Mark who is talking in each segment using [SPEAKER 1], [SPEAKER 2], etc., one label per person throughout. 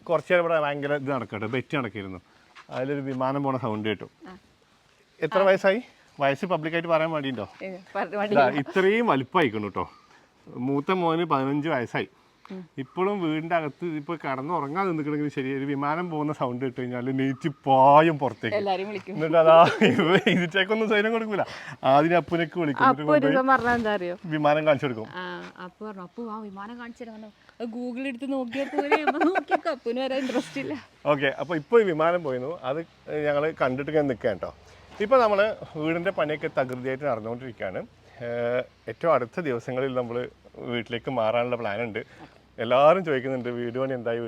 [SPEAKER 1] കുറച്ച് നേരം ഇവിടെ ഭയങ്കര ഇത് നടക്കട്ടെ, ബെറ്റ് നടക്കിയിരുന്നു. അതിലൊരു വിമാനം പോണ സൗണ്ട് കേട്ടു. എത്ര വയസ്സായി? വയസ്സ് പബ്ലിക്കായിട്ട് പറയാൻ വേണ്ടിയിട്ടുണ്ടോ? ഇത്രയും വലുപ്പമായിക്കണം കേട്ടോ. മൂത്ത മോന് 15 വയസ്സായി. ഇപ്പോഴും വീടിൻ്റെ അകത്ത് ഇപ്പോൾ കടന്നുറങ്ങാൻ നിൽക്കണമെങ്കിൽ ശരി, ഒരു വിമാനം പോകുന്ന സൗണ്ട് ഇട്ട് കഴിഞ്ഞാൽ നീറ്റ് പായും പുറത്തേക്ക്. എന്നിട്ട് അതാ ഇതിട്ടേക്കൊന്നും സൈനം കൊടുക്കൂല, അതിന് അപ്പനൊക്കെ വിളിക്കും, വിമാനം കാണിച്ചു കൊടുക്കും. ഓക്കെ, അപ്പോൾ ഇപ്പോൾ ഈ വിമാനം പോയിരുന്നു, അത് ഞങ്ങൾ കണ്ടിട്ട് ഞാൻ നിൽക്കാം കേട്ടോ. ഇപ്പോൾ നമ്മൾ വീടിൻ്റെ പണിയൊക്കെ തകൃതിയായിട്ട് നടന്നുകൊണ്ടിരിക്കുകയാണ്. ഏറ്റവും അടുത്ത ദിവസങ്ങളിൽ നമ്മൾ വീട്ടിലേക്ക് മാറാനുള്ള പ്ലാനുണ്ട്. എല്ലാവരും ചോദിക്കുന്നുണ്ട് വീട് പണി എന്തായി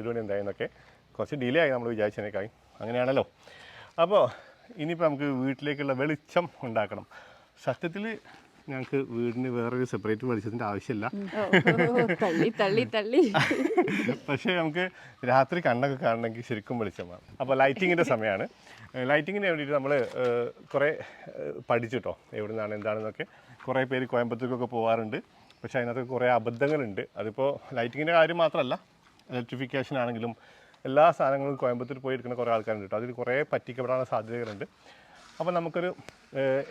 [SPEAKER 1] എന്നൊക്കെ. കുറച്ച് ഡിലേ ആയി നമ്മൾ വിചാരിച്ചതിനേക്കായി, അങ്ങനെയാണല്ലോ. അപ്പോൾ ഇനിയിപ്പോൾ നമുക്ക് വീട്ടിലേക്കുള്ള വെളിച്ചം ഉണ്ടാക്കണം. സത്യത്തിൽ ഞങ്ങൾക്ക് വീടിന് വേറൊരു സെപ്പറേറ്റ് വെളിച്ചത്തിൻ്റെ ആവശ്യമില്ല. പക്ഷേ നമുക്ക് രാത്രി കണ്ണൊക്കെ കാണണമെങ്കിൽ ശരിക്കും വെളിച്ചം വേണം. അപ്പോൾ ലൈറ്റിങ്ങിൻ്റെ സമയമാണ്. ലൈറ്റിങ്ങിന് വേണ്ടിയിട്ട് നമ്മൾ കുറേ പഠിച്ചിട്ടോ, എവിടെ നിന്നാണ് എന്താണെന്നൊക്കെ. കുറേ പേര് കോയമ്പത്തൂർക്കൊക്കെ പോകാറുണ്ട്, പക്ഷേ അതിനകത്ത് കുറേ അബദ്ധങ്ങളുണ്ട്. അതിപ്പോൾ ലൈറ്റിങ്ങിൻ്റെ കാര്യം മാത്രമല്ല, ഇലക്ട്രിഫിക്കേഷൻ ആണെങ്കിലും എല്ലാ സാധനങ്ങളും കോയമ്പത്തൂർ പോയി എടുക്കുന്ന കുറേ ആൾക്കാരുണ്ട് കേട്ടോ. അതിൽ കുറേ പറ്റിക്കപ്പെടാനുള്ള സാധ്യതകളുണ്ട്. അപ്പോൾ നമുക്കൊരു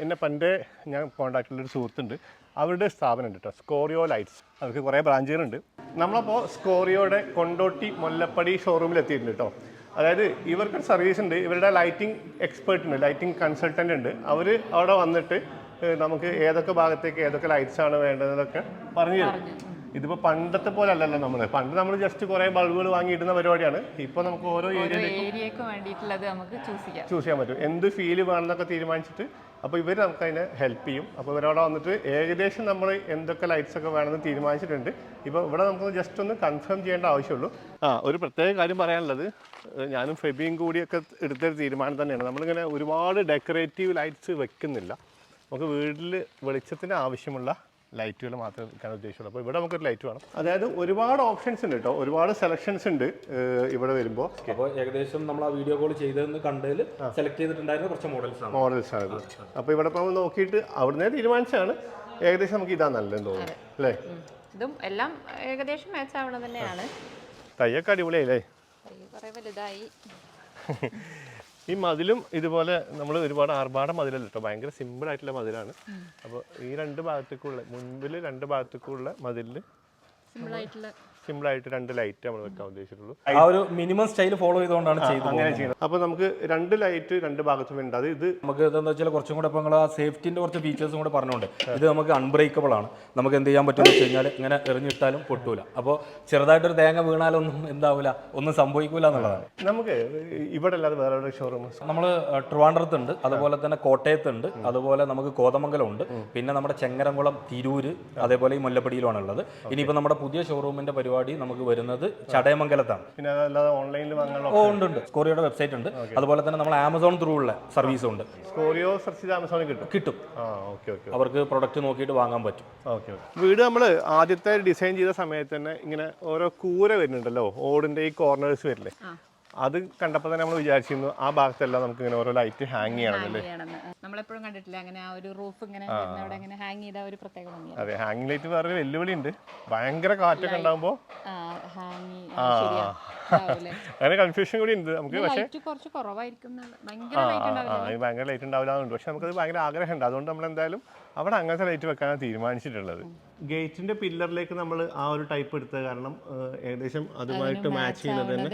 [SPEAKER 1] എന്നെ പണ്ടേ ഞാൻ കോൺടാക്റ്റിലൊരു സുഹൃത്തുണ്ട്, അവരുടെ സ്ഥാപനം ഉണ്ട് കേട്ടോ, സ്കോറിയോ ലൈറ്റ്സ്. അവർക്ക് കുറേ ബ്രാഞ്ചുകളുണ്ട്. നമ്മളപ്പോൾ സ്കോറിയോയുടെ കൊണ്ടോട്ടി മുല്ലപ്പടി ഷോറൂമിൽ എത്തിയിട്ടുണ്ട് കേട്ടോ. അതായത് ഇവർക്കൊരു സർവീസ് ഉണ്ട്, ഇവരുടെ ലൈറ്റിംഗ് എക്സ്പേർട്ട് ഉണ്ട്, ലൈറ്റിംഗ് കൺസൾട്ടൻ്റ് ഉണ്ട്. അവർ അവിടെ വന്നിട്ട് നമുക്ക് ഏതൊക്കെ ഭാഗത്തേക്ക് ഏതൊക്കെ ലൈറ്റ്സ് ആണ് വേണ്ടതെന്നൊക്കെ പറഞ്ഞു തരും. ഇതിപ്പോൾ പണ്ടത്തെ പോലെ അല്ലല്ലോ നമ്മൾ. പണ്ട് നമ്മൾ ജസ്റ്റ് കുറേ ബൾബുകൾ വാങ്ങിയിടുന്ന പരിപാടിയാണ്. ഇപ്പോൾ നമുക്ക് ഓരോ ഏരിയയിലേക്കും ചൂസ് ചെയ്യാൻ പറ്റും, എന്ത് ഫീല് വേണമെന്നൊക്കെ തീരുമാനിച്ചിട്ട്. അപ്പോൾ ഇവർ നമുക്ക് അതിനെ ഹെൽപ്പ് ചെയ്യും. അപ്പോൾ ഇവരവിടെ വന്നിട്ട് ഏകദേശം നമ്മൾ എന്തൊക്കെ ലൈറ്റ്സ് ഒക്കെ വേണമെന്ന് തീരുമാനിച്ചിട്ടുണ്ട്. ഇപ്പോൾ ഇവിടെ നമുക്ക് ജസ്റ്റ് ഒന്ന് കൺഫേം ചെയ്യേണ്ട ആവശ്യമുള്ളൂ. ഒരു പ്രത്യേക കാര്യം പറയാനുള്ളത്, ഞാനും ഫെബിയും കൂടിയൊക്കെ എടുത്തൊരു തീരുമാനം തന്നെയാണ്. നമ്മളിങ്ങനെ ഒരുപാട് ഡെക്കറേറ്റീവ് ലൈറ്റ്സ് വെക്കുന്നില്ല. നമുക്ക് വീട്ടിൽ വെളിച്ചത്തിന് ആവശ്യമുള്ള ലൈറ്റുകൾ മാത്രമേ വെക്കാൻ ഉദ്ദേശിച്ചുള്ളൂ. അപ്പോൾ ഇവിടെ നമുക്കൊരു ലൈറ്റ് വേണം. അതായത് ഒരുപാട് ഓപ്ഷൻസ് ഉണ്ട് കേട്ടോ, ഒരുപാട് സെലക്ഷൻസ് ഉണ്ട് ഇവിടെ വരുമ്പോൾ.
[SPEAKER 2] അപ്പോൾ ഏകദേശം നമ്മൾ ആ വീഡിയോ കോൾ ചെയ്തതെന്ന് കണ്ടതിൽ സെലക്ട് ചെയ്തിട്ടുണ്ടായിരുന്ന കുറച്ച് മോഡൽസ്
[SPEAKER 1] ആണ്. അപ്പോൾ ഇവിടെ ഇപ്പോൾ നോക്കിയിട്ട് അവിടുന്ന് തീരുമാനിച്ചാണ്. ഏകദേശം നമുക്ക് ഇതാ നല്ലതെന്ന് തോന്നുന്നു അല്ലേ?
[SPEAKER 3] ഇതും എല്ലാം ഏകദേശം മാച്ച് ആവണം തന്നെയാണ്.
[SPEAKER 1] തയ്യൊക്കെ അടിപൊളിയായില്ലേ? ഈ മതിലും ഇതുപോലെ നമ്മൾ ഒരുപാട് ആർഭാട മതിലല്ല കേട്ടോ, ഭയങ്കര സിമ്പിൾ ആയിട്ടുള്ള മതിലാണ്. അപ്പോൾ ഈ രണ്ട് ഭാഗത്തേക്കുള്ള മുൻപിൽ രണ്ട് ഭാഗത്തേക്കുള്ള മതിലിൽ സിമ്പിളായിട്ട് രണ്ട് ലൈറ്റ് നമ്മൾ വെക്കാൻ ഉദ്ദേശിച്ചിട്ടുള്ളൂ.
[SPEAKER 2] ആ ഒരു മിനിമം സ്റ്റൈൽ ഫോളോ ചെയ്തുകൊണ്ടാണ്
[SPEAKER 1] അങ്ങനെ ചെയ്യുന്നത്. അപ്പോൾ നമുക്ക് രണ്ട് ലൈറ്റ് രണ്ട് ഭാഗത്തും ഉണ്ട്. അത് ഇത്
[SPEAKER 2] നമുക്ക് എന്താണെന്ന് വെച്ചാൽ കുറച്ചും കൂടെ ഇപ്പോൾ നിങ്ങൾ ആ സേഫ്റ്റിൻ്റെ കുറച്ച് ഫീച്ചേഴ്സും കൂടെ പറഞ്ഞുകൊണ്ട് ഇത് നമുക്ക് അൺബ്രേക്കബിൾ ആണ്. നമുക്ക് എന്ത് ചെയ്യാൻ പറ്റുമെന്ന് വെച്ച് കഴിഞ്ഞാൽ ഇങ്ങനെ എറിഞ്ഞിട്ടാലും പൊട്ടൂല. അപ്പോൾ ചെറുതായിട്ടൊരു തേങ്ങ വീണാലൊന്നും എന്താവില്ല, ഒന്നും സംഭവിക്കില്ല എന്നുള്ളതാണ്.
[SPEAKER 1] നമുക്ക് ഇവിടെ അല്ലാതെ വേറെ ഷോറൂം
[SPEAKER 2] നമ്മൾ ട്രിവാൻഡ്രത്തുണ്ട്, അതുപോലെ തന്നെ കോട്ടയത്തുണ്ട്, അതുപോലെ നമുക്ക് കോതമംഗലം ഉണ്ട്, പിന്നെ നമ്മുടെ ചെങ്ങരംകുളം, തിരൂര്, അതേപോലെ ഈ മുല്ലപ്പടിയിലാണ് ഉള്ളത്. ഇനിയിപ്പോൾ നമ്മുടെ പുതിയ ഷോറൂമിൻ്റെ പരിപാടി നമുക്ക് വരുന്നത് ചടയമംഗലത്താണ്.
[SPEAKER 1] പിന്നെ അതല്ലാതെ ഓൺലൈനിൽ വാങ്ങാനുള്ള
[SPEAKER 2] ഉണ്ട്. സ്കോറിയോയുടെ വെബ്സൈറ്റ് ഉണ്ട്, അതുപോലെ തന്നെ നമ്മൾ ആമസോൺ ത്രൂ ഉള്ള സർവീസും ഉണ്ട്.
[SPEAKER 1] സ്കോറിയോ സെർച്ച് ചെയ്ത് ആമസോണിൽ കിട്ടും.
[SPEAKER 2] അവർക്ക് പ്രൊഡക്റ്റ് നോക്കിയിട്ട് വാങ്ങാൻ പറ്റും.
[SPEAKER 1] വീട് നമ്മൾ ആദ്യത്തെ ഡിസൈൻ ചെയ്ത സമയത്ത് തന്നെ ഇങ്ങനെ ഓരോ കൂര വരുന്നുണ്ടല്ലോ, ഓടിന്റെ ഈ കോർണേഴ്സ് വരില്ലേ, അത് കണ്ടപ്പോൾ തന്നെ നമ്മൾ വിചാരിച്ചിരുന്നു ആ ഭാഗത്തെല്ലാം നമുക്ക് ഇങ്ങനെ ഓരോ ലൈറ്റ് ഹാങ് ചെയ്യണമെന്നല്ലേ.
[SPEAKER 3] നമ്മളെപ്പോഴും കണ്ടിട്ടില്ല അങ്ങനെ ആ ഒരു റൂഫ് ഇങ്ങനെ ഹാങ് ചെയ്ത ഒരു പ്രത്യേക ഭംഗിയാണ്.
[SPEAKER 1] അതെ, ഹാങ്ങിങ് ലൈറ്റ് വേറൊരു വെല്ലുവിളി ഉണ്ട്. ഭയങ്കര കാറ്റൊക്കെ ഉണ്ടാകുമ്പോൾ അങ്ങനെ കൺഫ്യൂഷൻ കൂടി ഉണ്ട് നമുക്ക്. പക്ഷേ ഭയങ്കര ലൈറ്റ് ഉണ്ടാവില്ല, പക്ഷെ നമുക്കത് ഭയങ്കര ആഗ്രഹമുണ്ട്. അതുകൊണ്ട് നമ്മൾ എന്തായാലും അവിടെ അങ്ങനത്തെ ലൈറ്റ് വെക്കാനാണ് തീരുമാനിച്ചിട്ടുള്ളത്. ഗേറ്റിന്റെ പില്ലറിലേക്ക് നമ്മൾ ആ ഒരു ടൈപ്പ് എടുത്തത് കാരണം ഏകദേശം അതുമായിട്ട് മാച്ച് ചെയ്യുന്നത് തന്നെ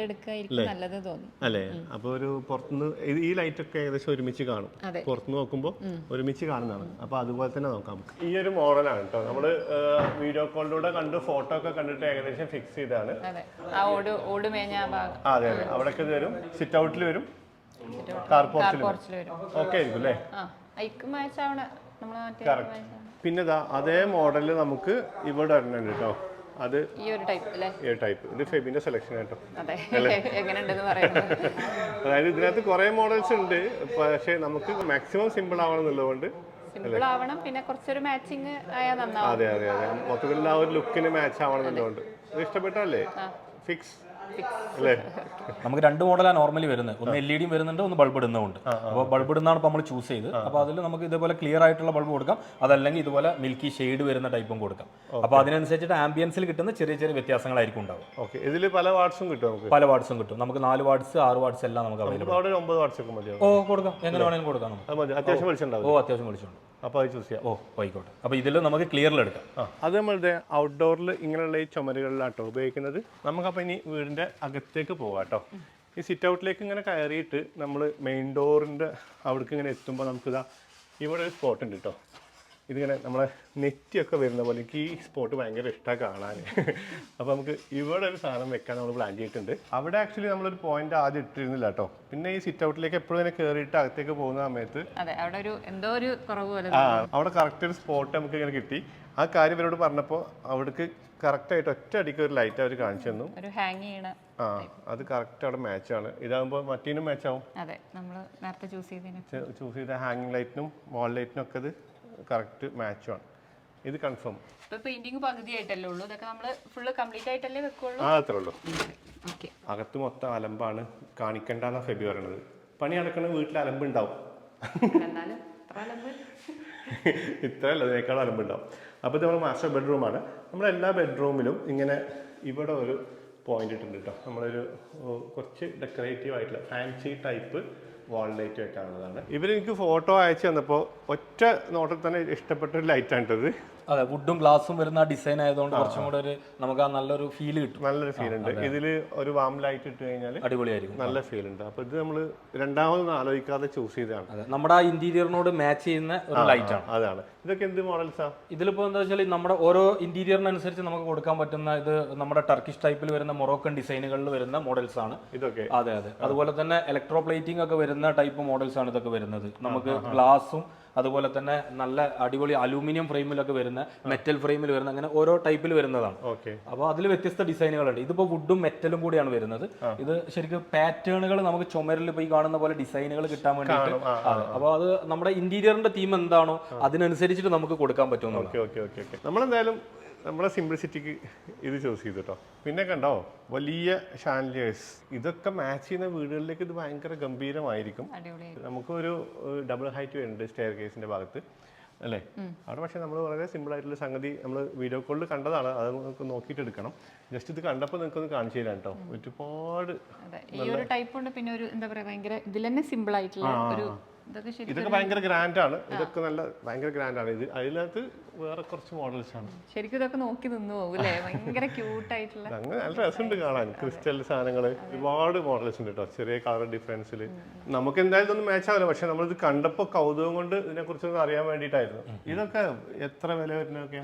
[SPEAKER 1] അല്ലേ. അപ്പൊ ഒരു പുറത്തുനിന്ന് ഈ ലൈറ്റ് ഒക്കെ ഏകദേശം ഒരുമിച്ച് കാണും, പുറത്തുനിന്ന് നോക്കുമ്പോൾ ഒരുമിച്ച് കാണുന്നതാണ്. അപ്പൊ അതുപോലെ തന്നെ നോക്കാം. ഈ ഒരു മോഡലാണ് കേട്ടോ, നമ്മള് വീഡിയോ കോളിലൂടെ കണ്ട് ഫോട്ടോ ഒക്കെ കണ്ടിട്ട് ഏകദേശം ഫിക്സ് ചെയ്താണ്. അതെ അതെ, അവിടെയൊക്കെ വരും, സിറ്റ് ഔട്ടിൽ വരും, കാർ പോർച്ചിൽ ഒക്കെ ആയിരിക്കും അല്ലേ. പിന്നെ അതേ മോഡലിൽ നമുക്ക് ഇവിടെ വരണുണ്ട് കേട്ടോ. അത് ഈ ഒരു ടൈപ്പ് ഇത് ഫെബിന്റെ സെലക്ഷൻ കേട്ടോ. അതായത് ഇതിനകത്ത് കുറെ മോഡൽസ് ഉണ്ട്, പക്ഷെ നമുക്ക് മാക്സിമം സിമ്പിൾ ആവണം എന്നുള്ളതുകൊണ്ട്
[SPEAKER 3] പിന്നെ കുറച്ചൊരു മാച്ചിങ് ആയാൽ നന്നാവും.
[SPEAKER 1] അതെ അതെ അതെ, മൊത്തത്തിൽ ആ ഒരു ലുക്കിന് മാച്ച് ആവണം എന്നുള്ളതുകൊണ്ട്. ഇത് ഇഷ്ടപ്പെട്ടല്ലേ? ഫിക്സ് അല്ലേ?
[SPEAKER 2] നമുക്ക് രണ്ട് മോഡലാണ് നോർമലി വരുന്നത്. ഒന്ന് LED വരുന്നുണ്ട്, ഒന്ന് ബൾബ് ഇടുന്നുണ്ട്. അപ്പോൾ ബൾബ് ഇടുന്നതാണ് ഇപ്പോൾ നമ്മൾ ചൂസ് ചെയ്ത്. അപ്പോൾ അതിൽ നമുക്ക് ഇതുപോലെ ക്ലിയർ ആയിട്ടുള്ള ബൾബ് കൊടുക്കാം, അതല്ലെങ്കിൽ ഇതുപോലെ മിൽക്കി ഷെയ്ഡ് വരുന്ന ടൈപ്പും കൊടുക്കാം. അപ്പോൾ അതിനനുസരിച്ചിട്ട് ആംബിയൻസിൽ കിട്ടുന്ന ചെറിയ ചെറിയ വ്യത്യാസങ്ങളായിരിക്കും ഉണ്ടാവും.
[SPEAKER 1] ഓക്കെ, ഇതിൽ പല വാട്ട്സും കിട്ടും നമുക്ക്?
[SPEAKER 2] പല വാട്ട്സും കിട്ടും. നമുക്ക് 4 വാട്ട്സ് 6 വാട്ട്സ് എല്ലാം നമുക്ക് അവൈലബിൾ.
[SPEAKER 1] അവിടെ 9 വാട്ട്സ് ഒക്കെ മതിയോ?
[SPEAKER 2] കൊടുക്കാം, എങ്ങനെ വേണമെങ്കിലും കൊടുക്കാം നമുക്ക്.
[SPEAKER 1] അത് മതി, അത്യാവശ്യം വിളിച്ചിട്ടുണ്ടാവും.
[SPEAKER 2] അത്യാവശ്യം വിളിച്ചുണ്ട്.
[SPEAKER 1] അപ്പോൾ അത് ചൂസ് ചെയ്യാം.
[SPEAKER 2] ആയിക്കോട്ടെ. അപ്പോൾ ഇതിൽ നമുക്ക് ക്ലിയറിൽ എടുക്കാം.
[SPEAKER 1] അത് നമ്മളുടെ ഔട്ട്ഡോറിൽ ഇങ്ങനെയുള്ള ഈ ചുമരുകളിലാട്ടോ ഉപയോഗിക്കുന്നത്. നമുക്കപ്പോൾ ഇനി വീടിൻ്റെ അകത്തേക്ക് പോകാം കേട്ടോ. ഈ സിറ്റ് ഔട്ടിലേക്ക് ഇങ്ങനെ കയറിയിട്ട് നമ്മൾ മെയിൻ ഡോറിൻ്റെ അവിടേക്ക് ഇങ്ങനെ എത്തുമ്പോൾ നമുക്കിതാ ഇവിടെ ഒരു സ്പോട്ട് ഉണ്ട് കേട്ടോ. ഇതിങ്ങനെ നമ്മളെ നെറ്റിയൊക്കെ വരുന്ന പോലെ എനിക്ക് ഈ സ്പോട്ട് ഭയങ്കര ഇഷ്ടമാണ് കാണാൻ. അപ്പോൾ നമുക്ക് ഇവിടെ ഒരു സാധനം വെക്കാൻ നമ്മൾ പ്ലാൻ ചെയ്തിട്ടുണ്ട്. അവിടെ ആക്ച്വലി നമ്മളൊരു പോയിന്റ് ആദ്യം ഇട്ടിരുന്നില്ല കേട്ടോ. പിന്നെ ഈ സിറ്റ് ഔട്ടിലേക്ക് എപ്പോഴും ഇങ്ങനെ കയറിയിട്ട് അകത്തേക്ക് പോകുന്ന സമയത്ത് അവിടെ കറക്റ്റ് ഒരു സ്പോട്ട് നമുക്ക് ഇങ്ങനെ കിട്ടി. ആ കാര്യം ഇവരോട് പറഞ്ഞപ്പോൾ അവിടേക്ക് കറക്റ്റായിട്ട് ഒറ്റ അടിക്ക് ഒരു ലൈറ്റ് അവർ കാണിച്ചു തന്നു. അത് കറക്റ്റ് അവിടെ മാച്ചാണ്. ഇതാകുമ്പോൾ മറ്റേനും മാച്ചാവും. ചൂസ് ചെയ്ത ഹാങ്ങിങ് ലൈറ്റിനും വാൾ ലൈറ്റിനും ഒക്കെ ഇത് കറക്റ്റ് മാച്ചുമാണ്. ഇത് കൺഫേം. അത്രേ ഉള്ളൂ. അകത്ത് മൊത്തം അലമ്പാണ്, കാണിക്കണ്ടെന്നാ ഫെബി പറയണത്. പണി നടക്കണ വീട്ടിൽ അലമ്പുണ്ടാവും. ഇത്രയല്ല, ഇതിനേക്കാളും അലമ്പുണ്ടാവും. അപ്പോൾ ഇത് നമ്മുടെ മാസ്റ്റർ ബെഡ്റൂമാണ്. നമ്മളെല്ലാ ബെഡ്റൂമിലും ഇങ്ങനെ ഇവിടെ ഒരു പോയിന്റ് ഇട്ടുണ്ട് കേട്ടോ. നമ്മളൊരു കുറച്ച് ഡെക്കറേറ്റീവ് ആയിട്ടുള്ള ഫാൻസി ടൈപ്പ് വാൾ ലൈറ്റ് വെക്കാനുള്ളതാണ്. ഇവരെനിക്ക് ഫോട്ടോ അയച്ചു തന്നപ്പോൾ ഒറ്റ നോട്ടത്തിൽ തന്നെ ഇഷ്ടപ്പെട്ട ഒരു ലൈറ്റാണ് ഇത്.
[SPEAKER 2] അതെ, വുഡും ഗ്ലാസും വരുന്ന ഡിസൈൻ ആയതുകൊണ്ട് കുറച്ചും കൂടെ ഒരു നമുക്ക് ആ നല്ലൊരു ഫീൽ കിട്ടും.
[SPEAKER 1] നല്ലൊരു ഫീൽ ഉണ്ട്. ഇതിൽ ഒരു വാം ലൈറ്റ് ഇട്ട് കഴിഞ്ഞാൽ
[SPEAKER 2] അടിപൊളിയായിരിക്കും,
[SPEAKER 1] നല്ല ഫീൽ ഉണ്ട്. അപ്പോൾ ഇത് നമ്മൾ രണ്ടാമതൊന്നും ആലോചിക്കാതെ ചൂസ് ചെയ്തതാണ്.
[SPEAKER 2] നമ്മുടെ ആ ഇന്റീരിയറിനോട് മാച്ച് ചെയ്യുന്ന ഒരു ലൈറ്റ് ആണ്.
[SPEAKER 1] അതാണ്. ഇതൊക്കെ എന്ത് മോഡൽസാ?
[SPEAKER 2] ഇതിലിപ്പോൾ എന്താ വെച്ചാൽ നമ്മുടെ ഓരോ ഇന്റീരിയറിനനുസരിച്ച് നമുക്ക് കൊടുക്കാൻ പറ്റുന്ന ഇത് നമ്മുടെ ടർക്കിഷ് ടൈപ്പിൽ വരുന്ന മൊറോക്കൻ ഡിസൈനുകളിൽ വരുന്ന മോഡൽസ് ആണ് ഇതൊക്കെ. അതെ. അതുപോലെ തന്നെ ഇലക്ട്രോ പ്ലേറ്റിംഗ് ഒക്കെ വരുന്ന ടൈപ്പ് മോഡൽസ് ആണ് ഇതൊക്കെ വരുന്നത്. നമുക്ക് ഗ്ലാസും അതുപോലെ തന്നെ നല്ല അടിപൊളി അലൂമിനിയം ഫ്രെയിമിലൊക്കെ വരുന്ന, മെറ്റൽ ഫ്രെയിമിൽ വരുന്ന, അങ്ങനെ ഓരോ ടൈപ്പിൽ വരുന്നതാണ്. അപ്പോൾ അതിൽ വ്യത്യസ്ത ഡിസൈനുകളുണ്ട്. ഇതിപ്പോൾ വുഡും മെറ്റലും കൂടിയാണ് വരുന്നത്. ഇത് ശരിക്കും പാറ്റേണുകൾ നമുക്ക് ചുമരിൽ ഇപ്പോൾ ഈ കാണുന്ന പോലെ ഡിസൈനുകൾ കിട്ടാൻ വേണ്ടിയിട്ട്. അപ്പോൾ അത് നമ്മുടെ ഇന്റീരിയറിന്റെ തീം എന്താണോ അതിനനുസരിച്ചിട്ട് നമുക്ക് കൊടുക്കാൻ പറ്റും.
[SPEAKER 1] നമ്മളെന്തായാലും നമ്മളെ സിംപ്ലിസിറ്റിക്ക് ഇത് ചൂസ് ചെയ്തു കേട്ടോ. പിന്നെ കണ്ടോ വലിയ ഷാൻലിയേഴ്സ്, ഇതൊക്കെ മാച്ച് ചെയ്യുന്ന വീടുകളിലേക്ക് ഇത് ഭയങ്കര ഗംഭീരമായിരിക്കും. നമുക്കൊരു ഡബിൾ ഹൈറ്റ് വരുന്നുണ്ട് സ്റ്റെയർ കേസിന്റെ ഭാഗത്ത് അല്ലേ? അവിടെ പക്ഷേ നമ്മൾ വളരെ സിമ്പിൾ ആയിട്ടുള്ള സംഗതി നമ്മൾ വീഡിയോ കോളിൽ കണ്ടതാണ്. അത് നമുക്ക് നോക്കിയിട്ട് എടുക്കണം. ജസ്റ്റ് ഇത് കണ്ടപ്പോൾ നിങ്ങൾക്കൊന്ന് കാണിച്ചു തരാം കേട്ടോ. ഒരുപാട്
[SPEAKER 3] ഈ ഒരു ടൈപ്പ് ഉണ്ട്. പിന്നെ ഒരു എന്താ പറയുക, ഭയങ്കര ഇതിൽ തന്നെ സിമ്പിൾ ആയിട്ടുള്ള ഒരു
[SPEAKER 1] ഇതൊക്കെ ഭയങ്കര ഗ്രാൻഡാണ്. ഇതൊക്കെ നല്ല ഭയങ്കര ഗ്രാൻഡാണ്. ഇത് അതിനകത്ത് വേറെ കുറച്ച് മോഡൽസ് ആണ്.
[SPEAKER 3] ശരിക്കും ഇതൊക്കെ നോക്കി നിന്ന് പോകൂല്ലേ? ഭയങ്കര ക്യൂട്ട് ആയിട്ടുള്ള
[SPEAKER 1] അങ്ങനെ നല്ല രസമുണ്ട് കാണാൻ. ക്രിസ്റ്റൽ സാധനങ്ങൾ ഒരുപാട് മോഡൽസ് ഉണ്ട് കേട്ടോ, ചെറിയ കളർ ഡിഫറൻസിൽ. നമുക്ക് എന്തായാലും ഇതൊന്നും മാച്ച് ആവില്ല, പക്ഷെ നമ്മളിത് കണ്ടപ്പോൾ കൗതുകം കൊണ്ട് ഇതിനെ കുറിച്ചൊന്ന് അറിയാൻ വേണ്ടിയിട്ടായിരുന്നു. ഇതൊക്കെ എത്ര വില വരുന്നതൊക്കെ?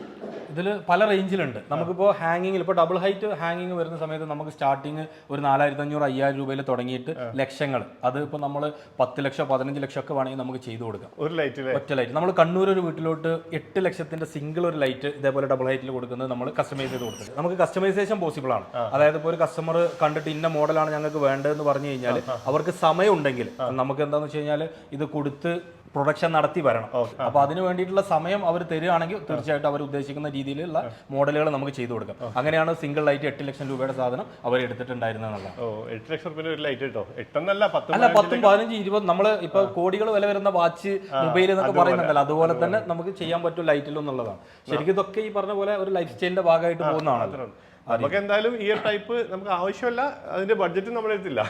[SPEAKER 2] ഇതിൽ പല റേഞ്ചിലുണ്ട്. നമുക്കിപ്പോൾ ഹാങ്ങിങ്ങിൽ ഇപ്പോൾ ഡബിൾ ഹൈറ്റ് ഹാങ്ങിങ് വരുന്ന സമയത്ത് നമുക്ക് സ്റ്റാർട്ടിങ് ഒരു 4500-5000 രൂപയിൽ തുടങ്ങിയിട്ട് ലക്ഷങ്ങൾ, അത് ഇപ്പോൾ നമ്മൾ 10 ലക്ഷം 15 ലക്ഷം ഒക്കെ വേണമെങ്കിൽ നമുക്ക് ചെയ്തു കൊടുക്കാം.
[SPEAKER 1] ഒരു ലൈറ്റ്,
[SPEAKER 2] ഒറ്റ ലൈറ്റ്. നമ്മൾ കണ്ണൂർ ഒരു വീട്ടിലോട്ട് 8 ലക്ഷത്തിന്റെ സിംഗിൾ ഒരു ലൈറ്റ് ഇതേപോലെ ഡബിൾ ഹൈറ്റിൽ കൊടുക്കുന്നത് നമ്മൾ കസ്റ്റമൈസ് ചെയ്ത് കൊടുത്തത്. നമുക്ക് കസ്റ്റമൈസേഷൻ പോസിബിൾ ആണ്. അതായത് ഇപ്പോൾ ഒരു കസ്റ്റമർ കണ്ടിട്ട് ഇന്ന മോഡലാണ് ഞങ്ങൾക്ക് വേണ്ടതെന്ന് പറഞ്ഞു കഴിഞ്ഞാൽ അവർക്ക് സമയം ഉണ്ടെങ്കിൽ നമുക്ക് എന്താണെന്ന് വെച്ച് കഴിഞ്ഞാൽ ഇത് കൊടുത്ത് പ്രൊഡക്ഷൻ നടത്തി വരണം. അപ്പോൾ അതിന് വേണ്ടിയിട്ടുള്ള സമയം അവർ തരികയാണെങ്കിൽ തീർച്ചയായിട്ടും അവർ ഉദ്ദേശിക്കുന്ന രീതിയിലുള്ള മോഡലുകൾ നമുക്ക് ചെയ്തു കൊടുക്കാം. അങ്ങനെയാണ് സിംഗിൾ ലൈറ്റ് 8 ലക്ഷം രൂപയുടെ സാധനം അവർ എടുത്തിട്ടുണ്ടായിരുന്നത്.
[SPEAKER 1] 8 ലക്ഷം രൂപ ഒരു ലൈറ്റ് കേട്ടോ. 8
[SPEAKER 2] 10 15 20 നമ്മൾ ഇപ്പൊ കോടികൾ വില വരുന്ന വാച്ച്, മൊബൈൽ എന്നൊക്കെ പറയുന്നുണ്ടല്ലോ, അതുപോലെ തന്നെ നമുക്ക് ചെയ്യാൻ പറ്റും ലൈറ്റിൽ എന്നുള്ളതാണ്. ശരിക്കും ഇതൊക്കെ ഈ പറഞ്ഞ പോലെ ഒരു ലൈഫ് സ്റ്റൈലിന്റെ ഭാഗമായിട്ട് പോകുന്നതാണ്.
[SPEAKER 1] നമുക്ക് എന്തായാലും ഈ ടൈപ്പ് നമുക്ക് ആവശ്യമല്ല, അതിന്റെ ബഡ്ജറ്റ് നമ്മുടെ അടുത്തില്ല.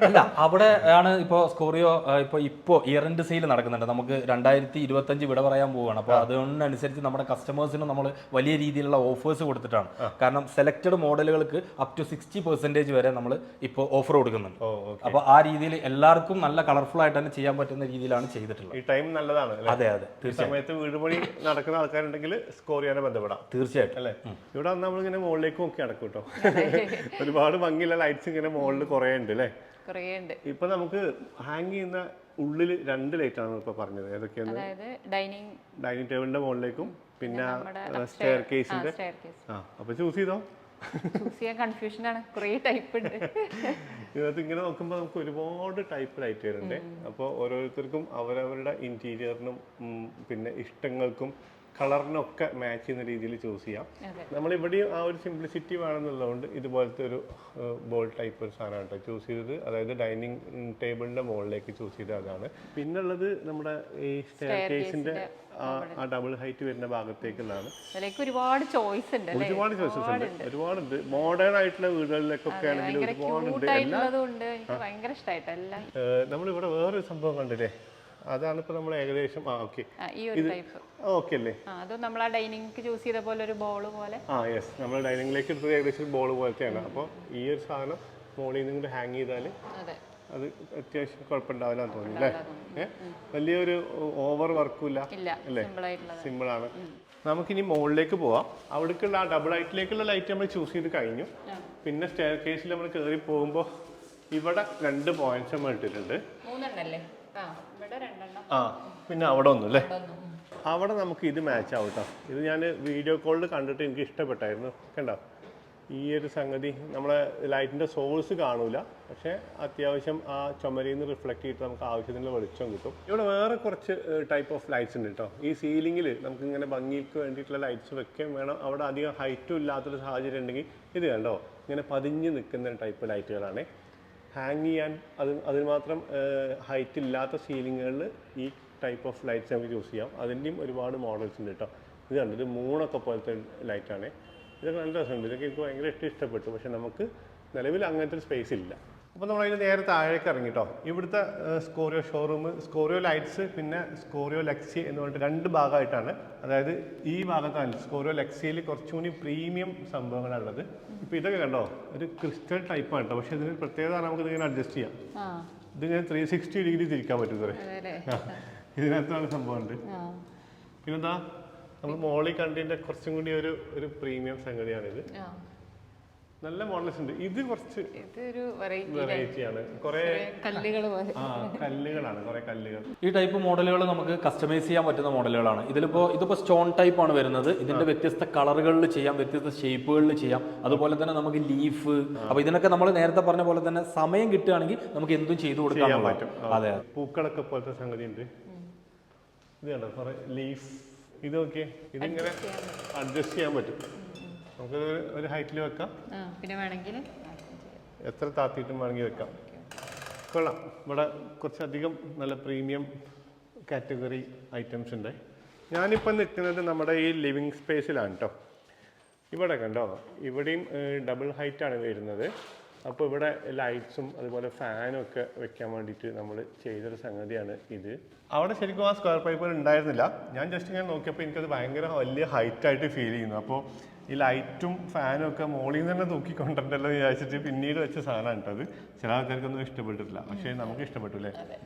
[SPEAKER 2] അല്ല, അവിടെ ആണ് ഇപ്പോൾ സ്കോറിയോ ഇപ്പോൾ ഇയർ എൻഡ് സെയിൽ നടക്കുന്നുണ്ട്. നമുക്ക് 2025 വിട പറയാൻ പോവുകയാണ്. അപ്പോൾ അതിനനുസരിച്ച് നമ്മുടെ കസ്റ്റമേഴ്സിന് നമ്മൾ വലിയ രീതിയിലുള്ള ഓഫേഴ്സ് കൊടുത്തിട്ടാണ്. കാരണം സെലക്റ്റഡ് മോഡലുകൾക്ക് അപ് ടു 60% വരെ നമ്മൾ ഇപ്പോൾ ഓഫർ കൊടുക്കുന്നുണ്ട്. അപ്പോൾ ആ രീതിയിൽ എല്ലാവർക്കും നല്ല കളർഫുൾ ആയിട്ട് തന്നെ ചെയ്യാൻ പറ്റുന്ന രീതിയിലാണ് ചെയ്തിട്ടുള്ളത്.
[SPEAKER 1] ഈ ടൈം നല്ലതാണ്.
[SPEAKER 2] അതെ,
[SPEAKER 1] സമയത്ത് വീട് പണി നടക്കുന്ന ആൾക്കാരുണ്ടെങ്കിൽ സ്കോറിയാനെ ബന്ധപ്പെടാം
[SPEAKER 2] തീർച്ചയായിട്ടും.
[SPEAKER 1] അല്ലേ? ഇവിടെ നമ്മളിങ്ങനെ മുകളിലേക്ക് നോക്കി നടക്കും കേട്ടോ. ഒരുപാട് ഭംഗിയുള്ള ലൈറ്റ്സ് ഇങ്ങനെ മുകളിൽ കുറേ ഉണ്ട് അല്ലേ? ഇപ്പൊ നമുക്ക് ഹാങ് ചെയ്യുന്ന ഉള്ളിൽ 2 ലൈറ്റ് ആണ് ഇപ്പൊ പറഞ്ഞത്. ഏതൊക്കെയാണ്? ഡൈനിങ് ടേബിളിന്റെ മുകളിലേക്കും പിന്നെ സ്റ്റെയർ കേസിന്റെ. അപ്പൊ ചൂസ് ചെയ്തോ. ഇതിനകത്ത് ഇങ്ങനെ നോക്കുമ്പോൾ നമുക്ക് ഒരുപാട് ടൈപ്പ് ലൈറ്റ് വരുന്നുണ്ട്. അപ്പോൾ ഓരോരുത്തർക്കും അവരവരുടെ ഇന്റീരിയറിനും പിന്നെ ഇഷ്ടങ്ങൾക്കും കളറിനൊക്കെ മാച്ച് ചെയ്യുന്ന രീതിയിൽ ചൂസ് ചെയ്യാം. നമ്മളിവിടെയും ആ ഒരു സിംപ്ലിസിറ്റി വേണമെന്നുള്ളതുകൊണ്ട് ഇതുപോലത്തെ ഒരു ബോൾ ടൈപ്പ് ഒരു സാധനമാണ് കേട്ടോ ചൂസ് ചെയ്തത്. അതായത് ഡൈനിങ് ടേബിളിൻ്റെ മുകളിലേക്ക് ചൂസ് ചെയ്തത് അതാണ്. പിന്നുള്ളത് നമ്മുടെ ഈ സ്റ്റെയർ കേസിൻ്റെ ആ ഡബിൾ ഹൈറ്റ് വരുന്ന ഭാഗത്തേക്കുള്ളതാണ്.
[SPEAKER 3] ഒരുപാട് ചോയ്സ് ഉണ്ട്,
[SPEAKER 1] ഒരുപാടുണ്ട്. മോഡേൺ ആയിട്ടുള്ള വീടുകളിലേക്കൊക്കെ ആണെങ്കിൽ ഒരുപാടുണ്ട്. നമ്മളിവിടെ വേറൊരു സംഭവം കണ്ടില്ലേ, അതാണ് ഇപ്പൊ നമ്മൾ ഏകദേശം ഓക്കെ അല്ലേ,
[SPEAKER 3] ഡൈനിങ് ചൂസ് ചെയ്ത പോലെ ഒരു ബോൾ പോലെ.
[SPEAKER 1] യെസ്, നമ്മൾ ഡൈനിങ്ങിലേക്ക് എടുത്തത് ഏകദേശം ബോൾ പോലത്തെയാണ്. അപ്പോൾ ഈ ഒരു സാധനം മോളിൽ നിന്ന് കൂടെ ഹാങ് ചെയ്താൽ അത് അത്യാവശ്യം കുഴപ്പമുണ്ടാവില്ല എന്ന് തോന്നുന്നു അല്ലേ. വലിയൊരു ഓവർ വർക്കില്ല അല്ലേ, സിമ്പിളാണ്. നമുക്കിനി മുകളിലേക്ക് പോവാം. അവിടേക്കുള്ള ആ ഡബിൾ ഹൈറ്റിലേക്കുള്ള ലൈറ്റ് നമ്മൾ ചൂസ് ചെയ്ത് കഴിഞ്ഞു. പിന്നെ സ്റ്റെയർ കേസിൽ നമ്മൾ കയറി പോകുമ്പോൾ ഇവിടെ 2 പോയിന്റ്സ് നമ്മൾ ഇട്ടിട്ടുണ്ട്. പിന്നെ അവിടെ ഒന്നും അല്ലേ, അവിടെ നമുക്ക് ഇത് മാച്ച് ആവും കേട്ടോ. ഇത് ഞാൻ വീഡിയോ കോളിൽ കണ്ടിട്ട് എനിക്ക് ഇഷ്ടപ്പെട്ടായിരുന്നു. കണ്ടോ ഈ ഒരു സംഗതി, നമ്മളെ ലൈറ്റിൻ്റെ സോഴ്സ് കാണൂല, പക്ഷേ അത്യാവശ്യം ആ ചുമരിൽ നിന്ന് റിഫ്ലക്ട് ചെയ്തിട്ട് നമുക്ക് ആവശ്യത്തിനുള്ള വെളിച്ചം കിട്ടും. ഇവിടെ വേറെ കുറച്ച് ടൈപ്പ് ഓഫ് ലൈറ്റ്സ് ഉണ്ട് കേട്ടോ. ഈ സീലിങ്ങിൽ നമുക്ക് ഇങ്ങനെ ഭംഗിക്ക് വേണ്ടിയിട്ടുള്ള ലൈറ്റ്സ് വെക്കുകയും വേണം. അവിടെ അധികം ഹൈറ്റും ഇല്ലാത്തൊരു സാഹചര്യം ഉണ്ടെങ്കിൽ ഇത് കണ്ടോ ഇങ്ങനെ പതിഞ്ഞ് നിൽക്കുന്ന ടൈപ്പ് ലൈറ്റുകളാണ്. ഹാങ് ചെയ്യാൻ അതിന് മാത്രം ഹൈറ്റ് ഇല്ലാത്ത സീലിങ്ങുകളിൽ ഈ ടൈപ്പ് ഓഫ് ലൈറ്റ്സ് നമുക്ക് യൂസ് ചെയ്യാം. അതിൻ്റെയും ഒരുപാട് മോഡൽസ് ഉണ്ട് കേട്ടോ. ഇത് കണ്ടു, ഇത് മൂണൊക്കെ പോലത്തെ ലൈറ്റാണ്. ഇതൊക്കെ നല്ല രസമുണ്ട്. ഇതൊക്കെ എനിക്ക് ഭയങ്കര ഇഷ്ടപ്പെട്ടു. പക്ഷെ നമുക്ക് നിലവിൽ അങ്ങനത്തെ ഒരു സ്പേസ് ഇല്ല. അപ്പോൾ നമ്മളതിന് നേരെ താഴേക്ക് ഇറങ്ങി കേട്ടോ. ഇവിടുത്തെ സ്കോറിയോ ഷോറൂം, സ്കോറിയോ ലൈറ്റ്സ്, പിന്നെ സ്കോറിയോ ലെക്സി എന്ന് പറഞ്ഞിട്ട് 2 ഭാഗമായിട്ടാണ്. അതായത് ഈ ഭാഗത്താണ് സ്കോറിയോ ലെക്സിയിൽ കുറച്ചുകൂടി പ്രീമിയം സംഭവങ്ങളുള്ളത്. ഇപ്പോൾ ഇതൊക്കെ കണ്ടോ ഒരു ക്രിസ്റ്റൽ ടൈപ്പാണ് കേട്ടോ. പക്ഷേ ഇതിന് പ്രത്യേകത നമുക്ക് ഇതിങ്ങനെ അഡ്ജസ്റ്റ് ചെയ്യാം. ഇതിങ്ങനെ 360 ഡിഗ്രി തിരിക്കാൻ പറ്റും. ഇതിനകത്താണ് സംഭവം ഉണ്ട്. പിന്നെന്താ നമ്മൾ മോളിൽ കണ്ടതിൻ്റെ കുറച്ചും കൂടി ഒരു പ്രീമിയം സംഗതിയാണിത്. നല്ല മോഡൽസ് ഉണ്ട്. ഇത് കുറച്ച് വെറൈറ്റിയാണ്. കുറെ കല്ലുകളാണ്, കുറെ കല്ലുകൾ.
[SPEAKER 2] ഈ ടൈപ്പ് മോഡലുകൾ നമുക്ക് കസ്റ്റമൈസ് ചെയ്യാൻ പറ്റുന്ന മോഡലുകളാണ്. ഇതിപ്പോ സ്റ്റോൺ ടൈപ്പ് ആണ് വരുന്നത്. ഇതിന്റെ വ്യത്യസ്ത കളറുകളിൽ ചെയ്യാം, വ്യത്യസ്ത ഷേപ്പുകളിൽ ചെയ്യാം. അതുപോലെ തന്നെ നമുക്ക് ലീഫ്, അപ്പൊ ഇതിനൊക്കെ നമ്മൾ നേരത്തെ പറഞ്ഞ പോലെ തന്നെ സമയം കിട്ടുകയാണെങ്കിൽ നമുക്ക് എന്തും ചെയ്തു കൊടുക്കാൻ പറ്റും. അതെ,
[SPEAKER 1] പൂക്കളൊക്കെ പോലത്തെ സംഗതി ഉണ്ട്. ഇത് കണ്ടോ കുറെ ലീഫ്. ഇതൊക്കെ ഇതിങ്ങനെ അഡ്ജസ്റ്റ് ചെയ്യാൻ പറ്റും. നമുക്ക് ഒരു ഹൈറ്റിൽ വെക്കാം,
[SPEAKER 3] പിന്നെ വേണമെങ്കിൽ
[SPEAKER 1] എത്ര താത്തിയിട്ടും വേണമെങ്കിൽ വെക്കാം. കൊള്ളാം. ഇവിടെ കുറച്ചധികം നല്ല പ്രീമിയം കാറ്റഗറി ഐറ്റംസ് ഉണ്ട്. ഞാനിപ്പോൾ നിൽക്കുന്നത് നമ്മുടെ ഈ ലിവിങ് സ്പേസിലാണ് കേട്ടോ. ഇവിടെ കണ്ടോ, ഇവിടെയും ഡബിൾ ഹൈറ്റാണ് വരുന്നത്. അപ്പോൾ ഇവിടെ ലൈറ്റ്സും അതുപോലെ ഫാനും ഒക്കെ വെക്കാൻ വേണ്ടിയിട്ട് നമ്മൾ ചെയ്തൊരു സംഗതിയാണ് ഇത്. അവിടെ ശരിക്കും ആ സ്ക്വയർ പൈപ്പർ ഉണ്ടായിരുന്നില്ല. ഞാൻ ജസ്റ്റ് ഇങ്ങനെ നോക്കിയപ്പോൾ എനിക്കത് ഭയങ്കര വലിയ ഹൈറ്റായിട്ട് ഫീൽ ചെയ്യുന്നു. അപ്പോൾ ഈ ലൈറ്റും ഫാനും ഒക്കെ മോളിൽ നിന്ന് തന്നെ തൂക്കിക്കൊണ്ടിട്ടുണ്ടല്ലോ വിചാരിച്ചിട്ട് പിന്നീട് വെച്ച സാധനമാണ് കേട്ടത്. ചില ആൾക്കാർക്കൊന്നും ഇഷ്ടപ്പെട്ടിട്ടില്ല, പക്ഷേ നമുക്ക് ഇഷ്ടപ്പെട്ടു അല്ലേ.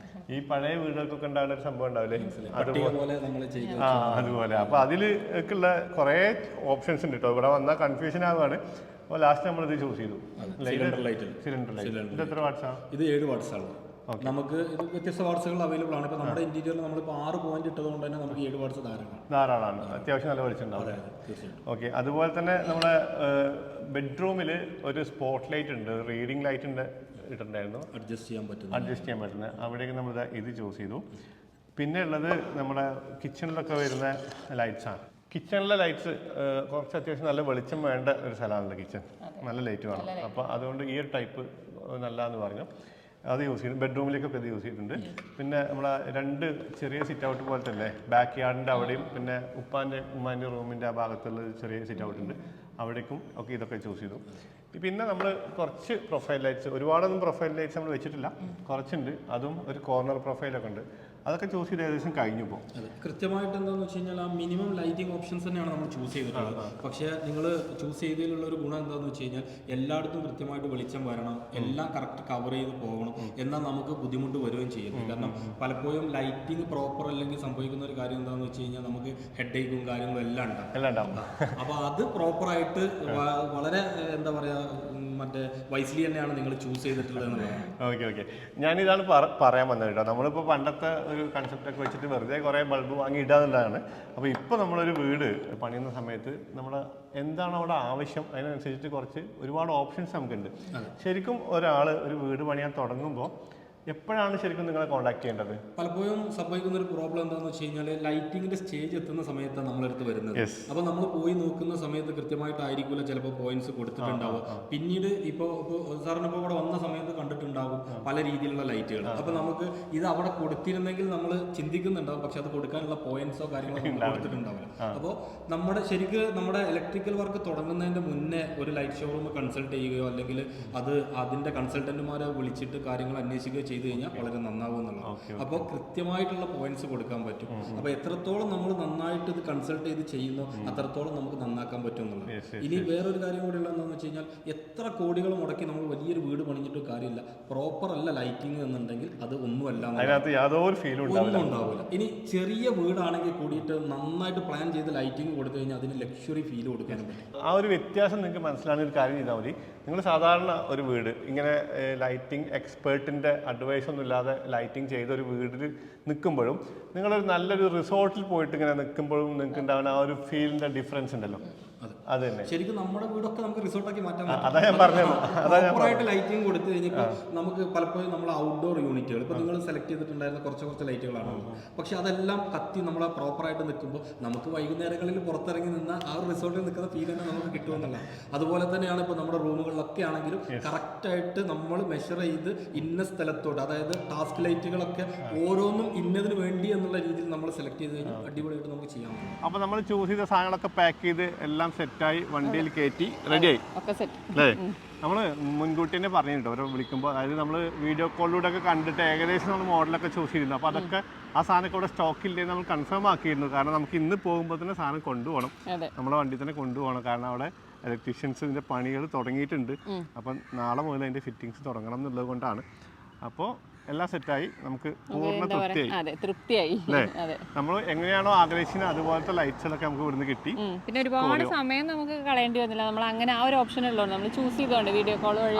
[SPEAKER 1] ഈ പഴയ വീടുകൾക്കൊക്കെ ഉണ്ടാകുന്ന ഒരു സംഭവം ഉണ്ടാവില്ലേ, അതുപോലെ. അപ്പോൾ അതിലേക്കുള്ള കുറേ ഓപ്ഷൻസ് ഉണ്ട് കേട്ടോ. ഇവിടെ വന്നാൽ കൺഫ്യൂഷൻ ആവുകയാണ്. അപ്പോൾ ലാസ്റ്റ് നമ്മളിത് ചൂസ് ചെയ്തു. Cylinder light. ഇത് എത്ര വാട്ട്സാണ്?
[SPEAKER 2] ഇത് 7 വാട്ട്സാണ്. നമുക്ക് ഇത് വ്യത്യസ്ത വാട്ട്സുകൾ അവൈലബിൾ ആണ്. ഇപ്പോൾ നമ്മുടെ ഇന്റീരിയറിൽ നമ്മളിപ്പോൾ 6 പോയിന്റ് ഇട്ടതുകൊണ്ട് തന്നെ നമുക്ക് 7 വാട്ട്സ്
[SPEAKER 1] ധാരാളമാണ്. അത്യാവശ്യം നല്ല വെളിച്ചുണ്ടാവും. ഓക്കെ. അതുപോലെ തന്നെ നമ്മുടെ ബെഡ്റൂമിൽ ഒരു സ്പോട്ട് ലൈറ്റ് ഉണ്ട്, റീഡിംഗ് ലൈറ്റിൻ്റെ ഇട്ടിട്ടുണ്ടായിരുന്നു. അഡ്ജസ്റ്റ് ചെയ്യാൻ പറ്റുന്നത്. അവിടേക്ക് നമ്മൾ ഇത് ചൂസ് ചെയ്തു. പിന്നെ ഉള്ളത് നമ്മുടെ കിച്ചണിലൊക്കെ വരുന്ന ലൈറ്റ്സാണ്. കിച്ചണിലെ ലൈറ്റ്സ് കുറച്ച് അത്യാവശ്യം നല്ല വെളിച്ചം വേണ്ട ഒരു സ്ഥലമാണല്ലോ കിച്ചൺ. നല്ല ലൈറ്റ് വേണം. അപ്പോൾ അതുകൊണ്ട് ഈ ഒരു ടൈപ്പ് നല്ലതെന്ന് പറഞ്ഞു. അത് യൂസ് ചെയ്തു. ബെഡ്റൂമിലേക്കൊക്കെ ഇത് യൂസ് ചെയ്തിട്ടുണ്ട്. പിന്നെ നമ്മളെ 2 ചെറിയ സിറ്റ് ഔട്ട് പോലെ തന്നെ ബാക്ക് യാർഡിൻ്റെ അവിടെയും പിന്നെ ഉമ്മാൻ്റെ റൂമിൻ്റെ ആ ഭാഗത്തുള്ള ചെറിയ സിറ്റ് ഔട്ട് ഉണ്ട്, അവിടേക്കും ഒക്കെ ഇതൊക്കെ ചൂസ് ചെയ്തു. പിന്നെ നമ്മൾ കുറച്ച് പ്രൊഫൈൽ ലൈറ്റ്സ്, ഒരുപാടൊന്നും പ്രൊഫൈൽ ലൈറ്റ്സ് നമ്മൾ വെച്ചിട്ടില്ല, കുറച്ചുണ്ട്. അതും ഒരു കോർണർ പ്രൊഫൈലൊക്കെ ഉണ്ട്. അതൊക്കെ ചൂസ് ചെയ്ത് ഏകദേശം കഴിഞ്ഞു പോകും.
[SPEAKER 2] കൃത്യമായിട്ട് എന്താണെന്ന് വെച്ച് കഴിഞ്ഞാൽ ആ മിനിമം ലൈറ്റിംഗ് ഓപ്ഷൻസ് തന്നെയാണ് നമ്മൾ ചൂസ് ചെയ്തിട്ടുള്ളത്. പക്ഷേ നിങ്ങൾ ചൂസ് ചെയ്തതിലുള്ള ഒരു ഗുണം എന്താണെന്ന് വെച്ച് കഴിഞ്ഞാൽ എല്ലായിടത്തും കൃത്യമായിട്ട് വെളിച്ചം വരണം, എല്ലാം കറക്റ്റ് കവർ ചെയ്ത് പോകണം. എന്നാൽ നമുക്ക് ബുദ്ധിമുട്ട് വരികയും ചെയ്യുന്നു. കാരണം പലപ്പോഴും ലൈറ്റിംഗ് പ്രോപ്പർ അല്ലെങ്കിൽ സംഭവിക്കുന്ന ഒരു കാര്യം എന്താണെന്ന് വെച്ച് കഴിഞ്ഞാൽ നമുക്ക് ഹെഡ് ഏക്കും കാര്യങ്ങളും എല്ലാം ഉണ്ടാവും. അപ്പോൾ അത് പ്രോപ്പറായിട്ട് വളരെ എന്താ പറയുക മറ്റേ വൈസ്ലി തന്നെയാണ് നിങ്ങൾ ചൂസ് ചെയ്തിട്ടുള്ളത് എന്നുള്ളതാണ്.
[SPEAKER 1] ഓക്കെ. ഞാനിതാണ് പറയാൻ വന്നത് കേട്ടോ. നമ്മളിപ്പോൾ പണ്ടത്തെ ഒരു കൺസെപ്റ്റൊക്കെ വെച്ചിട്ട് വെറുതെ കുറേ ബൾബ് വാങ്ങി ഇടാന്നുള്ളതാണ്. അപ്പോൾ ഇപ്പോൾ നമ്മളൊരു വീട് പണിയുന്ന സമയത്ത് നമ്മൾ എന്താണ് അവിടെ ആവശ്യം അതിനനുസരിച്ചിട്ട് ഒരുപാട് ഓപ്ഷൻസ് നമുക്കുണ്ട്. ശരിക്കും ഒരാൾ ഒരു വീട് പണിയാൻ തുടങ്ങുമ്പോൾ എപ്പോഴാണ് ശരിക്കും നിങ്ങളെ കോൺടാക്ട് ചെയ്യേണ്ടത്?
[SPEAKER 2] പലപ്പോഴും സംഭവിക്കുന്ന ഒരു പ്രോബ്ലം എന്താണെന്ന് വെച്ച് കഴിഞ്ഞാൽ ലൈറ്റിങ്ങിന്റെ സ്റ്റേജ് എത്തുന്ന സമയത്താണ് നമ്മളടുത്ത് വരുന്നത്. അപ്പോൾ നമ്മൾ പോയി നോക്കുന്ന സമയത്ത് കൃത്യമായിട്ടായിരിക്കില്ല ചിലപ്പോൾ പോയിന്റ്സ് കൊടുത്തിട്ടുണ്ടാവും. പിന്നീട് ഇപ്പോൾ സാറിന് ഇപ്പോൾ ഇവിടെ വന്ന സമയത്ത് കണ്ടിട്ടുണ്ടാവും പല രീതിയിലുള്ള ലൈറ്റുകൾ. അപ്പോൾ നമുക്ക് ഇത് അവിടെ കൊടുത്തിരുന്നെങ്കിൽ നമ്മൾ ചിന്തിക്കുന്നുണ്ടാവും, പക്ഷെ അത് കൊടുക്കാനുള്ള പോയിന്റ്സോ കാര്യങ്ങളോ കൊടുത്തിട്ടുണ്ടാവില്ല. അപ്പോൾ നമ്മുടെ ഇലക്ട്രിക്കൽ വർക്ക് തുടങ്ങുന്നതിന്റെ മുന്നേ ഒരു ലൈറ്റ് ഷോറൂം കൺസൾട്ട് ചെയ്യുകയോ അല്ലെങ്കിൽ അതിന്റെ കൺസൾട്ടന്റുമാരെ വിളിച്ചിട്ട് കാര്യങ്ങൾ അന്വേഷിക്കുകയോ ചെയ്തു കഴിഞ്ഞാൽ വളരെ നന്നാവും എന്നുള്ളത്. അപ്പോൾ കൃത്യമായിട്ടുള്ള പോയിന്റ്സ് കൊടുക്കാൻ പറ്റും. അപ്പോൾ എത്രത്തോളം നമ്മൾ നന്നായിട്ട് ഇത് കൺസൾട്ട് ചെയ്ത് ചെയ്യുന്നു അത്രത്തോളം നമുക്ക് നന്നാക്കാൻ പറ്റും എന്നുള്ളത്. ഇനി വേറൊരു കാര്യം കൂടി ഉള്ളതെന്ന് വെച്ച് കഴിഞ്ഞാൽ എത്ര കോടികൾ മുടക്കി നമ്മൾ വലിയൊരു വീട് പണിഞ്ഞിട്ട് കാര്യമില്ല, പ്രോപ്പർ അല്ല ലൈറ്റിംഗ് എന്നുണ്ടെങ്കിൽ അത് ഒന്നുമല്ല, ഒന്നും ഉണ്ടാവില്ല. ഇനി ചെറിയ വീടാണെങ്കിൽ കൂടിയിട്ട് നന്നായിട്ട് പ്ലാൻ ചെയ്ത് ലൈറ്റിംഗ് കൊടുത്തു കഴിഞ്ഞാൽ അതിന് ലക്ഷറി ഫീൽ കൊടുക്കാനും പറ്റും.
[SPEAKER 1] ആ ഒരു വ്യത്യാസം നിങ്ങൾക്ക് മനസ്സിലാകുന്ന ഒരു കാര്യം ചെയ്താൽ മതി. നിങ്ങൾ സാധാരണ ഒരു വീട് ഇങ്ങനെ ലൈറ്റിംഗ് എക്സ്പേർട്ടിൻ്റെ അഡ്വൈസ് ഒന്നും ഇല്ലാതെ ലൈറ്റിംഗ് ചെയ്ത ഒരു വീട്ടിൽ നിൽക്കുമ്പോഴും നിങ്ങളൊരു നല്ലൊരു റിസോർട്ടിൽ പോയിട്ട് ഇങ്ങനെ നിൽക്കുമ്പോഴും നിങ്ങൾക്ക് ഉണ്ടാവുന്ന ആ ഒരു ഫീലിൻ്റെ ഡിഫറൻസ് ഉണ്ടല്ലോ. അത് തന്നെ
[SPEAKER 2] ശരിക്കും നമ്മുടെ വീടൊക്കെ നമുക്ക് റിസോർട്ടാക്കി മാറ്റാൻ
[SPEAKER 1] പറ്റും.
[SPEAKER 2] ലൈറ്റിംഗ് കൊടുത്തു കഴിഞ്ഞപ്പോൾ നമുക്ക് പലപ്പോഴും നമ്മൾ ഔട്ട്ഡോർ യൂണിറ്റുകൾ ഇപ്പോൾ നിങ്ങൾ സെലക്ട് ചെയ്തിട്ടുണ്ടായിരുന്ന കുറച്ച് ലൈറ്റുകളാണ്, പക്ഷെ അതെല്ലാം കത്തി നമ്മളെ പ്രോപ്പറായിട്ട് നിൽക്കുമ്പോൾ നമുക്ക് വൈകുന്നേരങ്ങളിൽ പുറത്തിറങ്ങി നിന്ന് ആ ഒരു റിസോർട്ടിൽ നിൽക്കുന്ന ഫീൽ തന്നെ നമുക്ക് കിട്ടുമെന്നല്ല. അതുപോലെ തന്നെയാണ് ഇപ്പോൾ നമ്മുടെ റൂമുകളിലൊക്കെ ആണെങ്കിലും കറക്റ്റായിട്ട് നമ്മൾ മെഷർ ചെയ്ത് ഇന്ന സ്ഥലത്തോട്ട്, അതായത് ടാസ്ക് ലൈറ്റുകളൊക്കെ ഓരോന്നും ഇന്നതിന് വേണ്ടി എന്നുള്ള രീതിയിൽ നമ്മൾ സെലക്ട് ചെയ്ത് കഴിഞ്ഞാൽ അടിപൊളിയായിട്ട് നമുക്ക് ചെയ്യാൻ പറ്റും.
[SPEAKER 1] അപ്പോൾ നമ്മൾ ചൂസ് ചെയ്ത സാധനങ്ങളൊക്കെ പാക്ക് ചെയ്ത് എല്ലാം സെറ്റായി വണ്ടിയിൽ കയറ്റി റെഡിയായി അല്ലേ? നമ്മൾ മുൻകൂട്ടി തന്നെ പറഞ്ഞിട്ടോ അവരെ വിളിക്കുമ്പോൾ, അതായത് നമ്മൾ വീഡിയോ കോളിലൂടെ ഒക്കെ കണ്ടിട്ട് ഏകദേശം നമ്മൾ മോഡലൊക്കെ ചൂസ് ചെയ്തിരുന്നു. അപ്പോൾ അതൊക്കെ ആ സാധനമൊക്കെ ഇവിടെ സ്റ്റോക്കില്ലെന്ന് നമ്മൾ കൺഫേം ആക്കിയിരുന്നു. കാരണം നമുക്ക് ഇന്ന് പോകുമ്പോൾ തന്നെ സാധനം കൊണ്ടുപോകണം, നമ്മളെ വണ്ടി തന്നെ കൊണ്ടുപോകണം. കാരണം അവിടെ ഇലക്ട്രീഷ്യൻസിൻ്റെ പണികൾ തുടങ്ങിയിട്ടുണ്ട്. അപ്പം നാളെ മുതൽ അതിൻ്റെ ഫിറ്റിങ്സ് തുടങ്ങണം എന്നുള്ളത് കൊണ്ടാണ്. അപ്പോൾ എല്ലാം സെറ്റായി, നമുക്ക് പൂർണ്ണ തൃപ്തിയായി അല്ലേ? നമ്മൾ എങ്ങനെയാണോ ആഗ്രഹിച്ചത് അതുപോലത്തെ ലൈറ്റ്സുകളൊക്കെ നമുക്ക് ഇവിടുന്ന് കിട്ടി.
[SPEAKER 3] പിന്നെ ഒരുപാട് സമയം നമുക്ക് കളയേണ്ടി വന്നില്ല. നമ്മൾ അങ്ങനെ ആ ഒരു ഓപ്ഷൻ ഉള്ളതുകൊണ്ട് നമ്മൾ ചൂസ് ചെയ്തോണ്ട് വീഡിയോ കോൾ വഴി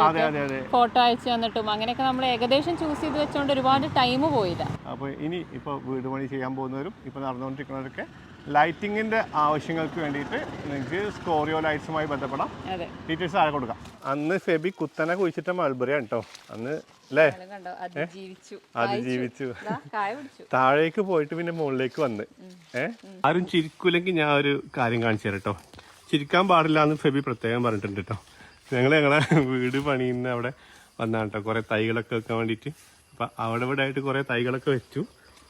[SPEAKER 3] ഫോട്ടോ അയച്ചു തന്നിട്ടും അങ്ങനെയൊക്കെ നമ്മൾ ഏകദേശം ചൂസ് ചെയ്ത് വെച്ചോണ്ട് ഒരുപാട് ടൈം പോയില്ല.
[SPEAKER 1] അപ്പോൾ ഇനി ഇപ്പോൾ വീട് പണി ചെയ്യാൻ പോകുന്നവരും ഇപ്പോൾ നടന്നുകൊണ്ടിരിക്കുന്നവരൊക്കെ ലൈറ്റിങ്ങിൻ്റെ ആവശ്യങ്ങൾക്ക് വേണ്ടിയിട്ട് നിങ്ങൾക്ക് സ്കോറിയോ ലൈറ്റ്സുമായി ബന്ധപ്പെടാം. ഡീറ്റെയിൽസ് താഴെ കൊടുക്കാം. അന്ന് ഫെബി കുത്തനെ കുഴിച്ചിട്ട മൾബറിയാണ് കേട്ടോ അന്ന് അല്ലേ? അതിജീവിച്ചു. താഴേക്ക് പോയിട്ട് പിന്നെ മുകളിലേക്ക് വന്ന് ആരും ചിരിക്കൂലെങ്കിൽ ഞാൻ ഒരു കാര്യം കാണിച്ചു തരാം കേട്ടോ. ചിരിക്കാൻ പാടില്ല എന്ന് ഫെബി പ്രത്യേകം പറഞ്ഞിട്ടുണ്ട് കേട്ടോ. ഞങ്ങളെ വീട് പണിയുന്ന അവിടെ വന്നാണ് കേട്ടോ കുറേ തൈകളൊക്കെ വെക്കാൻ വേണ്ടിയിട്ട്. അപ്പം അവിടെ ഇവിടെ ആയിട്ട് കുറേ തൈകളൊക്കെ വെച്ചു.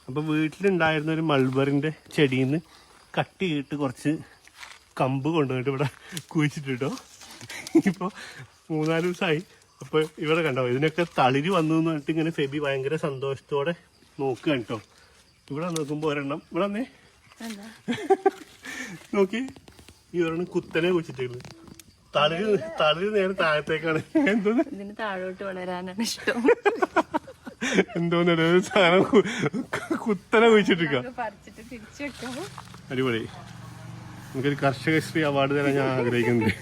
[SPEAKER 1] അപ്പം വീട്ടിലുണ്ടായിരുന്ന ഒരു മൾബറിൻ്റെ ചെടിയിൽ നിന്ന് കട്ട് ചെയ്തിട്ട് കുറച്ച് കമ്പ് കൊണ്ടുവന്നിട്ട് ഇവിടെ കുഴിച്ചിട്ടോ. ഇപ്പോൾ 3-4 ദിവസമായി. അപ്പോൾ ഇവിടെ കണ്ടോ ഇതിനൊക്കെ തളിര് വന്നു എന്ന് പറഞ്ഞിട്ട് ഇങ്ങനെ ഫെബി ഭയങ്കര സന്തോഷത്തോടെ നോക്കുക കേട്ടോ. ഇവിടെ നോക്കുമ്പോൾ ഒരെണ്ണം ഇവിടെ വന്നേ നോക്കി, ഈ ഒരെണ്ണം കുത്തനെ കുഴിച്ചിട്ടുള്ളത്. തളിര് നേരെ താഴത്തേക്കാണ്. എന്തോന്ന്
[SPEAKER 3] താഴോട്ട് വളരാനാണ് ഇഷ്ടം.
[SPEAKER 1] എന്തോന്നൊരു സാധനം കുത്തനെ കുഴിച്ചിട്ടിരിക്ക. അടിപൊളി. നമുക്കൊരു കർഷകശ്രീ അവാർഡ് തരാൻ ഞാൻ ആഗ്രഹിക്കുന്നുണ്ട്.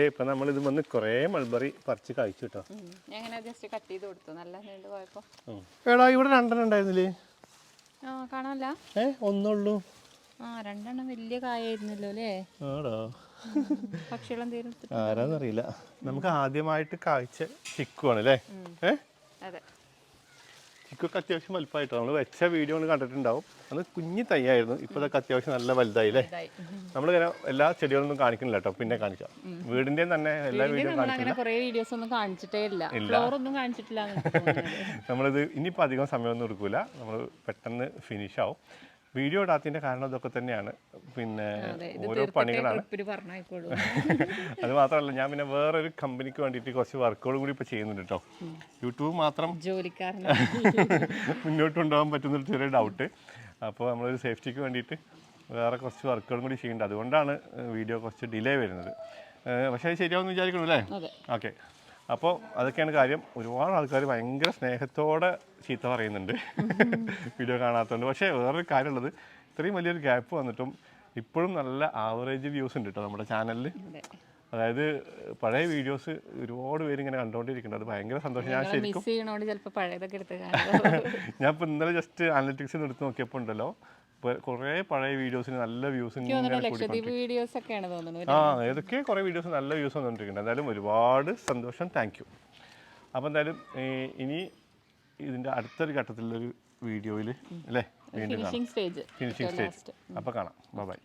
[SPEAKER 1] ഇപ്പൊ നമ്മൾ ഇത് വന്ന് കൊറേ മൾബറി പറിച്ച് കഴിച്ചു കേട്ടോ. എടാ ഇവിടെ 2 ഉണ്ടായിരുന്നില്ലേ?
[SPEAKER 3] കാണാല്ല,
[SPEAKER 1] ഒന്നുള്ളൂ.
[SPEAKER 3] രണ്ടെണ്ണം വലിയ കായായിരുന്നല്ലോ അല്ലേ?
[SPEAKER 1] ആടാ, ആരാന്നറിയില്ല. നമുക്ക് ആദ്യമായിട്ട് കാഴ്ച ചിക്കുവാണ് അല്ലേ? ചിക്കൊക്കെ അത്യാവശ്യം വലുപ്പമായിട്ടോ. നമ്മൾ വെച്ച വീഡിയോ കണ്ടിട്ടുണ്ടാവും. അത് കുഞ്ഞി തൈയായിരുന്നു. ഇപ്പൊ ഇതൊക്കെ അത്യാവശ്യം നല്ല വലുതായി അല്ലേ? നമ്മളിങ്ങനെ എല്ലാ ചെടികളൊന്നും കാണിക്കുന്നില്ല കേട്ടോ, പിന്നെ കാണിക്കാം. വീടിന്റെ തന്നെ എല്ലാ വീഡിയോ നമ്മളിത് ഇനിയിപ്പോൾ അധികം സമയമൊന്നും എടുക്കൂല. നമ്മൾ പെട്ടെന്ന് ഫിനിഷ് ആവും. വീഡിയോ ഇടാത്തതിൻ്റെ കാരണം ഇതൊക്കെ തന്നെയാണ്. പിന്നെ ഓരോ പണികളാണ്. അത് മാത്രമല്ല, ഞാൻ പിന്നെ വേറൊരു കമ്പനിക്ക് വേണ്ടിയിട്ട് കുറച്ച് വർക്കുകളും കൂടി ഇപ്പോൾ ചെയ്യുന്നുണ്ട് കേട്ടോ. യൂട്യൂബ് മാത്രം മുന്നോട്ട് കൊണ്ടുപോകാൻ പറ്റുന്നൊരു ചെറിയ ഡൗട്ട്. അപ്പോൾ നമ്മളൊരു സേഫ്റ്റിക്ക് വേണ്ടിയിട്ട് വേറെ കുറച്ച് വർക്കുകളും കൂടി ചെയ്യുന്നുണ്ട്. അതുകൊണ്ടാണ് വീഡിയോ കുറച്ച് ഡിലേ വരുന്നത്. പക്ഷേ അത് ശരിയാവുമെന്ന് വിചാരിക്കണം അല്ലേ? ഓക്കെ. അപ്പോൾ അതൊക്കെയാണ് കാര്യം. ഒരുപാട് ആൾക്കാർ ഭയങ്കര സ്നേഹത്തോടെ ചീത്ത പറയുന്നുണ്ട് വീഡിയോ കാണാത്തതുകൊണ്ട്. പക്ഷേ വേറൊരു കാര്യമുള്ളത്, ഇത്രയും വലിയൊരു ഗ്യാപ്പ് വന്നിട്ടും ഇപ്പോഴും നല്ല ആവറേജ് വ്യൂസ് ഉണ്ട് കേട്ടോ നമ്മുടെ ചാനലിൽ. അതായത് പഴയ വീഡിയോസ് ഒരുപാട് പേര് ഇങ്ങനെ കണ്ടുകൊണ്ടിരിക്കുന്നുണ്ട്. അത് ഭയങ്കര സന്തോഷം. ഞാൻ ശരിക്കും ഞാൻ ഇപ്പോൾ ഇന്നലെ ജസ്റ്റ് അനലിറ്റിക്സിൽ എടുത്ത് നോക്കിയപ്പോൾ ഉണ്ടല്ലോ കുറേ പഴയ വീഡിയോസിന് നല്ല വ്യൂസ് ഏതൊക്കെ കുറേ വീഡിയോസ് നല്ല വ്യൂസ് വന്നുകൊണ്ടിരിക്കുന്നുണ്ട്. എന്തായാലും ഒരുപാട് സന്തോഷം. Thank you. അപ്പോൾ എന്തായാലും ഇനി ഇതിൻ്റെ അടുത്തൊരു ഘട്ടത്തിലൊരു വീഡിയോയിൽ അല്ലേ വീണ്ടും കാണാം.
[SPEAKER 3] ഫിനിഷിംഗ് സ്റ്റേജ്
[SPEAKER 1] ഫിനിഷിംഗ് സ്റ്റേജ് അപ്പോൾ കാണാം. ബൈ.